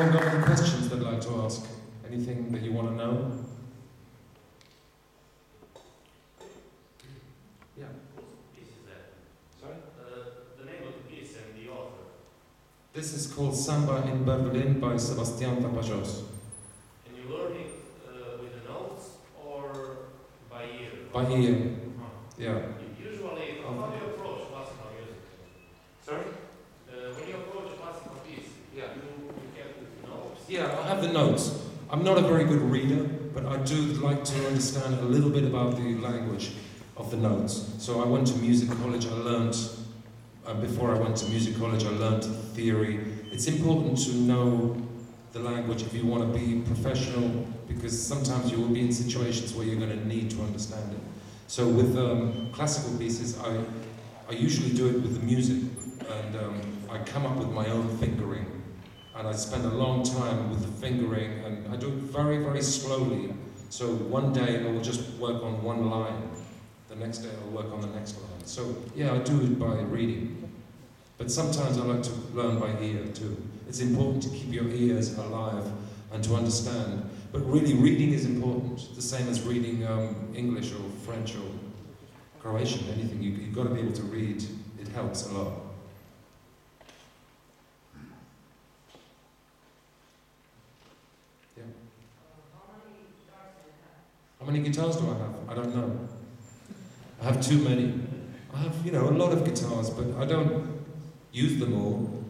anyone got any questions they'd like to ask? Anything that you want to know? Yeah. Sorry? The name of the piece and the author. This is called Samba in Berlin by Sebastian Tapajos. And you learn it with the notes or by ear? By ear. Yeah. Usually, how do you approach classical music? Sorry? When you approach a classical piece, Yeah. you get the notes? Yeah, I have the notes. I'm not a very good reader, but I do like to understand a little bit about the language of the notes. So I went to music college, I learned, before I went to music college, I learned theory. It's important to know the language if you want to be professional, because sometimes you will be in situations where you're going to need to understand it. So with classical pieces, I usually do it with the music, and I come up with my own fingering, and I spend a long time with the fingering, and I do it very, very slowly. So one day I will just work on one line, the next day I'll work on the next line. So yeah, I do it by reading, but sometimes I like to learn by ear too. It's important to keep your ears alive and to understand. But really, reading is important, the same as reading English or French or Croatian, anything. You've got to be able to read. It helps a lot. Yeah. How many guitars do I have? I don't know. I have too many. I have, a lot of guitars, but I don't use them all.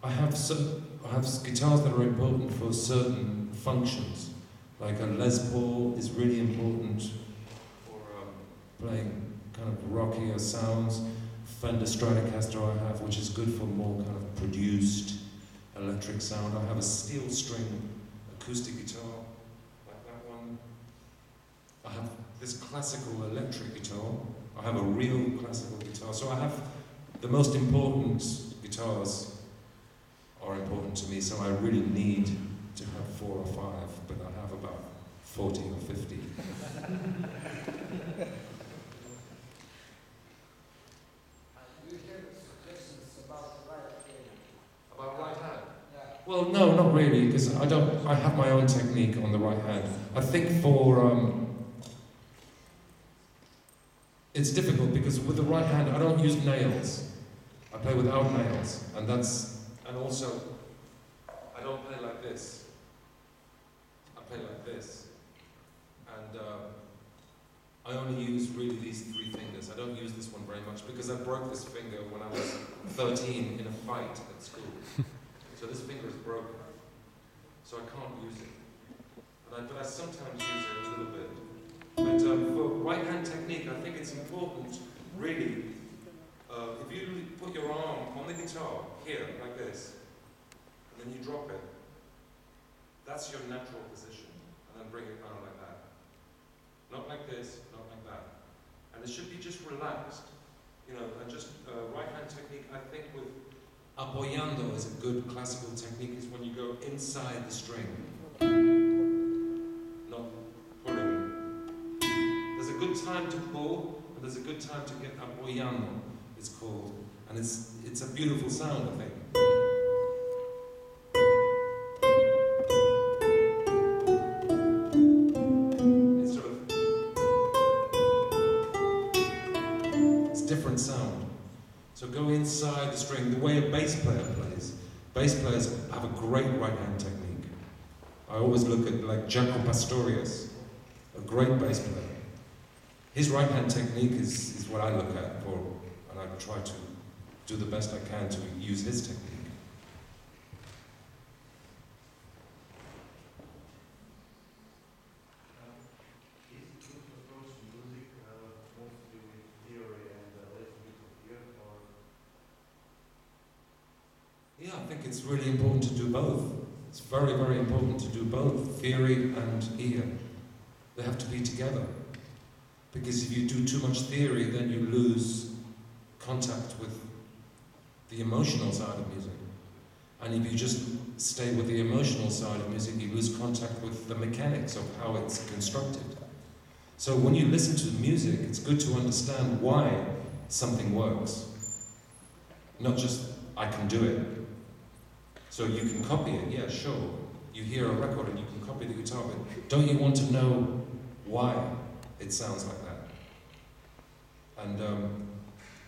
I have guitars that are important for certain functions. Like a Les Paul is really important for playing kind of rockier sounds. Fender Stratocaster I have, which is good for more kind of produced electric sound. I have a steel string acoustic guitar, like that one. I have this classical electric guitar. I have a real classical guitar. So I have the most important guitars are important to me, so I really need to have 4 or 5, but I have about 40 or 50. Do you have suggestions about the right hand? About right hand? Yeah. Well, no, not really, because I have my own technique on the right hand. I think it's difficult because with the right hand, I don't use nails. I play without nails, and also, I don't play like this. I play like this. And I only use really these 3 fingers. I don't use this one very much because I broke this finger when I was 13 in a fight at school. So this finger is broken. So I can't use it. But I sometimes use it a little bit. But for right hand technique, I think it's important, really, if you put your arm on the guitar, here, like this, and then you drop it, that's your natural position, and then bring it down like that. Not like this, not like that. And it should be just relaxed, and just right hand technique, I think with apoyando is a good classical technique, is when you go inside the string. Not pulling. There's a good time to pull, and there's a good time to get apoyando, it's called. And it's a beautiful sound, I think. It's different sound. So go inside the string, the way a bass player plays. Bass players have a great right-hand technique. I always look at like Jaco Pastorius, a great bass player. His right-hand technique is what I look at for, and I try to do the best I can to use his technique. Is it good to approach music mostly with theory and a little bit of ear, or? Yeah, I think it's really important to do both. It's very, very important to do both, theory and ear. They have to be together. Because if you do too much theory, then you lose contact with the emotional side of music. And if you just stay with the emotional side of music, you lose contact with the mechanics of how it's constructed. So when you listen to music, it's good to understand why something works. Not just, I can do it. So you can copy it, yeah, sure. You hear a record and you can copy the guitar, but don't you want to know why it sounds like that? And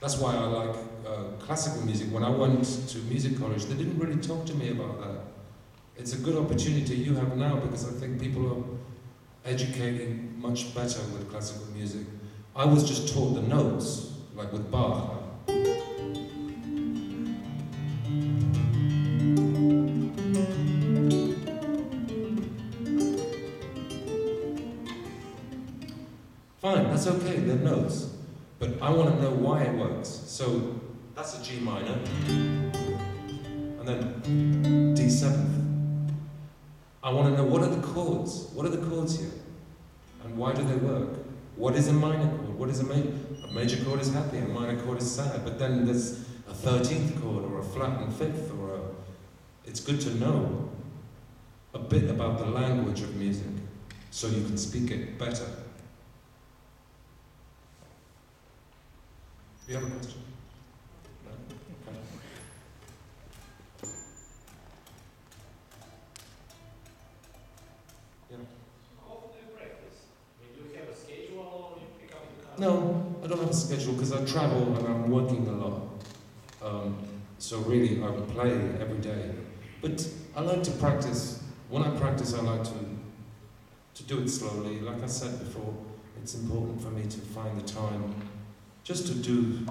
that's why I like classical music. When I went to music college, they didn't really talk to me about that. It's a good opportunity you have now, because I think people are educating much better with classical music. I was just taught the notes, like with Bach. Fine, that's okay, they're notes. But I want to know why it works. So that's a G minor, and then D7th. I want to know, what are the chords? What are the chords here? And why do they work? What is a minor chord? What is a major chord is happy, a minor chord is sad, but then there's a 13th chord or a flattened fifth or a... It's good to know a bit about the language of music so you can speak it better. Do you have a question? No? Okay. Yeah. How often do you practice? I mean, do you have a schedule or you pick up the guitar? No, I don't have a schedule because I travel and I'm working a lot. So really, I would play every day. But I like to practice. When I practice, I like to do it slowly. Like I said before, it's important for me to find the time just to do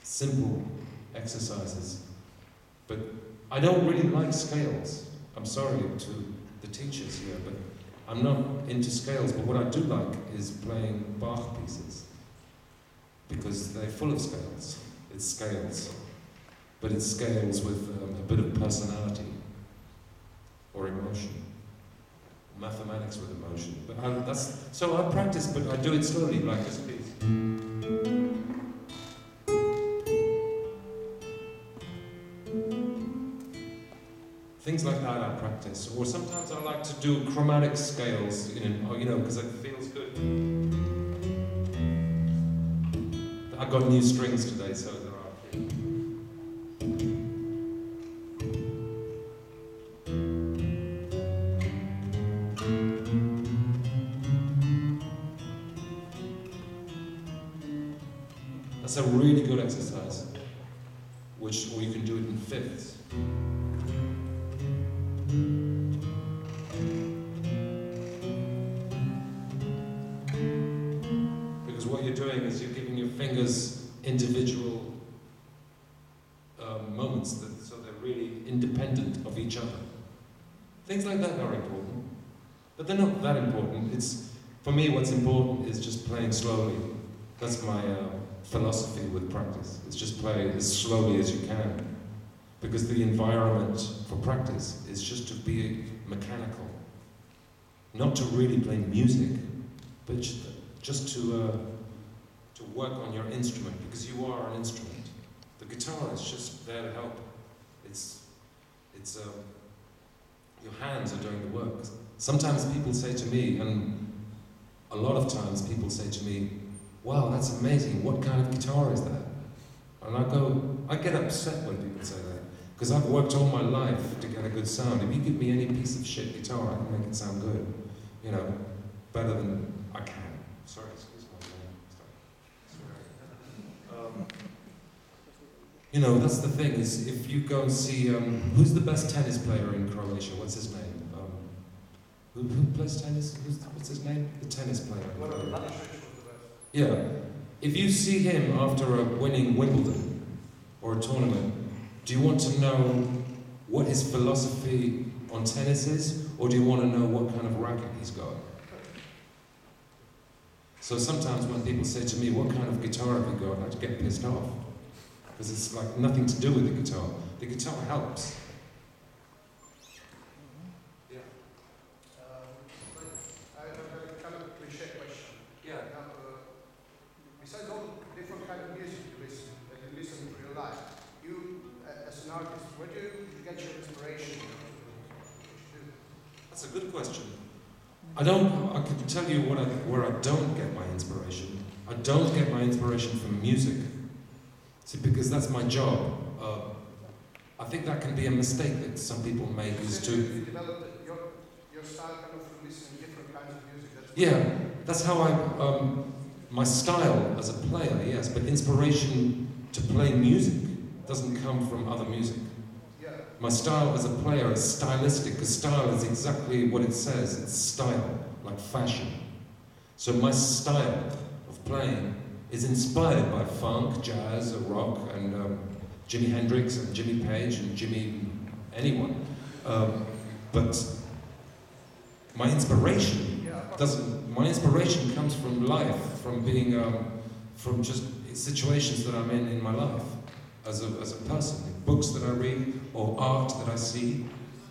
simple exercises. But I don't really like scales. I'm sorry to the teachers here, but I'm not into scales. But what I do like is playing Bach pieces, because they're full of scales. It's scales, but it's scales with a bit of personality or emotion. Mathematics with emotion. But so I practice, but I do it slowly, like this piece. Things like that I practice. Or sometimes I like to do chromatic scales, because it feels good. I got new strings today, so there are a few. That's a really good exercise, or you can do it in fifths. Because what you're doing is you're giving your fingers individual moments, so they're really independent of each other. Things like that are important, but they're not that important. For me, what's important is just playing slowly. That's my philosophy with practice. It's just play as slowly as you can, because the environment for practice is just to be mechanical, not to really play music, but just to work on your instrument, because you are an instrument. The guitar is just there to help. Your hands are doing the work. Sometimes people say to me, and a lot of times people say to me, "Wow, that's amazing, what kind of guitar is that?" And I get upset when people say that, because I've worked all my life to get a good sound. If you give me any piece of shit guitar, I can make it sound good, better than I can. Sorry, excuse my name. That's the thing, is if you go and see, who's the best tennis player in Croatia? What's his name? Who plays tennis? What's his name? The tennis player. Yeah. If you see him after winning Wimbledon or a tournament, do you want to know what his philosophy on tennis is, or do you want to know what kind of racket he's got? So sometimes when people say to me, "What kind of guitar have you got?" I get pissed off, because it's like nothing to do with the guitar. The guitar helps. Besides all the different kind of music that you listen to in your life, you, as an artist, where do you get your inspiration? That's a good question. I can tell you where I don't get my inspiration. I don't get my inspiration from music. See, because that's my job. I think that can be a mistake that some people make is So you to... developed your style kind of from listening to different kinds of music. Yeah, that's how my style as a player, yes, but inspiration to play music doesn't come from other music. Yeah. My style as a player is stylistic, because style is exactly what it says, it's style, like fashion. So my style of playing is inspired by funk, jazz, rock, and Jimi Hendrix, and Jimmy Page, and anyone. But my inspiration comes from life, from being, from just situations that I'm in my life as a person, books that I read, or art that I see,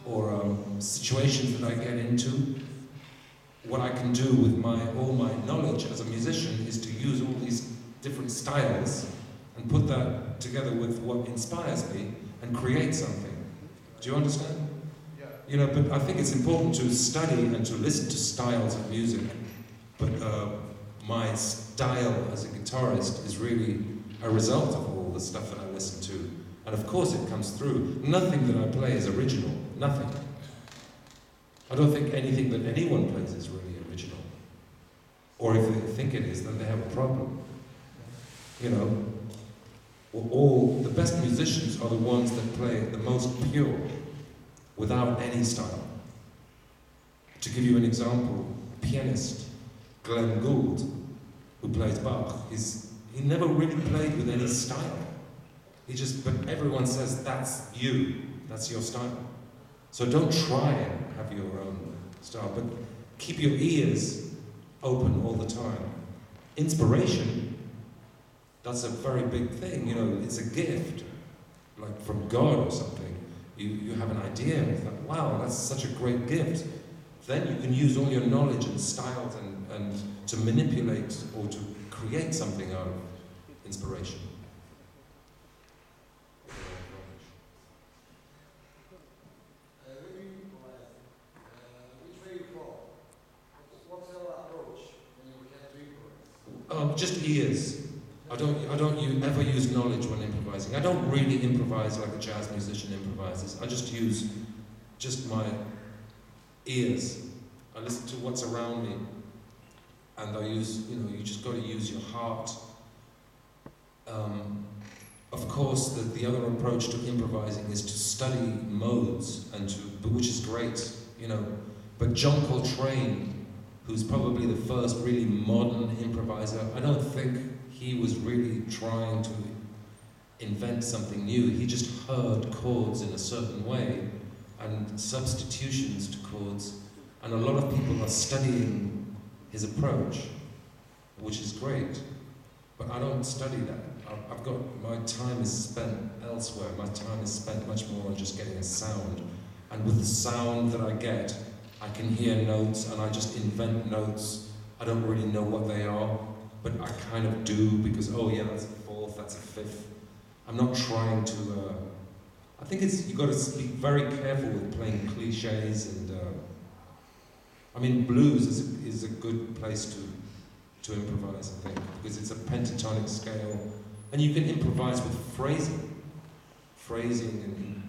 or situations that I get into. What I can do with all my knowledge as a musician is to use all these different styles and put that together with what inspires me and create something. Do you understand? Yeah. You know, but I think it's important to study and to listen to styles of music. But my style as a guitarist is really a result of all the stuff that I listen to. And of course it comes through. Nothing that I play is original. Nothing. I don't think anything that anyone plays is really original. Or if they think it is, then they have a problem. You know, all the best musicians are the ones that play the most pure, without any style. To give you an example, a pianist, Glenn Gould, who plays Bach, he never really played with any style. But everyone says, that's you, that's your style. So don't try and have your own style, but keep your ears open all the time. Inspiration, that's a very big thing, you know, it's a gift, like from God or something. You have an idea and you think, wow, that's such a great gift. Then you can use all your knowledge and styles and to manipulate or to create something out of inspiration. Just ears. I don't ever use knowledge when improvising. I don't really improvise like a jazz musician improvises. I just use my ears. I listen to what's around me, and I use, you just got to use your heart. Of course, the other approach to improvising is to study modes which is great, But John Coltrane, who's probably the first really modern improviser, I don't think he was really trying to invent something new. He just heard chords in a certain way and substitutions to chords. And a lot of people are studying his approach, which is great. But I don't study that. My time is spent elsewhere. My time is spent much more on just getting a sound. And with the sound that I get, I can hear notes and I just invent notes. I don't really know what they are, but I kind of do because, oh yeah, that's a fourth, that's a fifth. I'm not trying to, I think you've got to be very careful with playing cliches and, blues is a good place to improvise, I think, because it's a pentatonic scale, and you can improvise with phrasing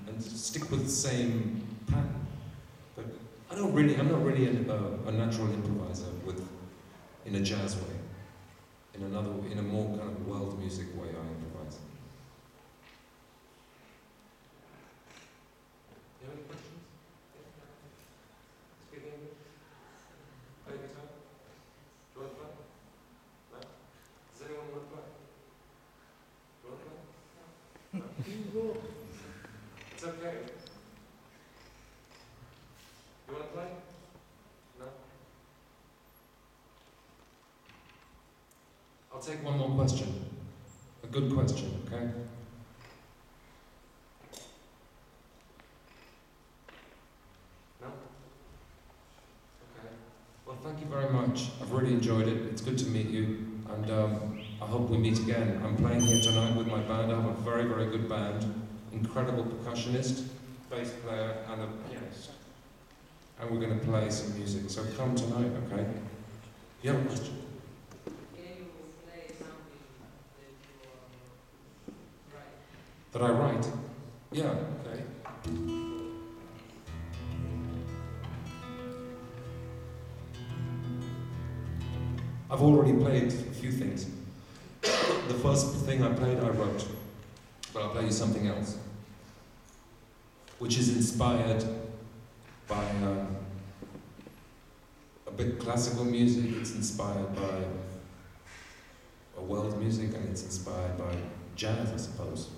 and stick with the same pattern. But I'm not really a natural improviser in a jazz way. In a more kind of world music way, I improvise. You have any questions? Speak English? Play guitar? Do you want to play? No? Does anyone want to play? Do you want to play? No? It's okay. You want to play? No? I'll take one more question. A good question, okay? No? Okay. Well, thank you very much. I've really enjoyed it. It's good to meet you. And I hope we meet again. I'm playing here tonight with my band. I have a very, very good band. Incredible percussionist, bass player, and a pianist. And we're going to play some music. So come tonight, okay? You have a question? That I write? Yeah, okay. few things. The first thing I played, I wrote, but I'll play you something else, which is inspired by a bit classical music. It's inspired by a world music, and it's inspired by jazz, I suppose.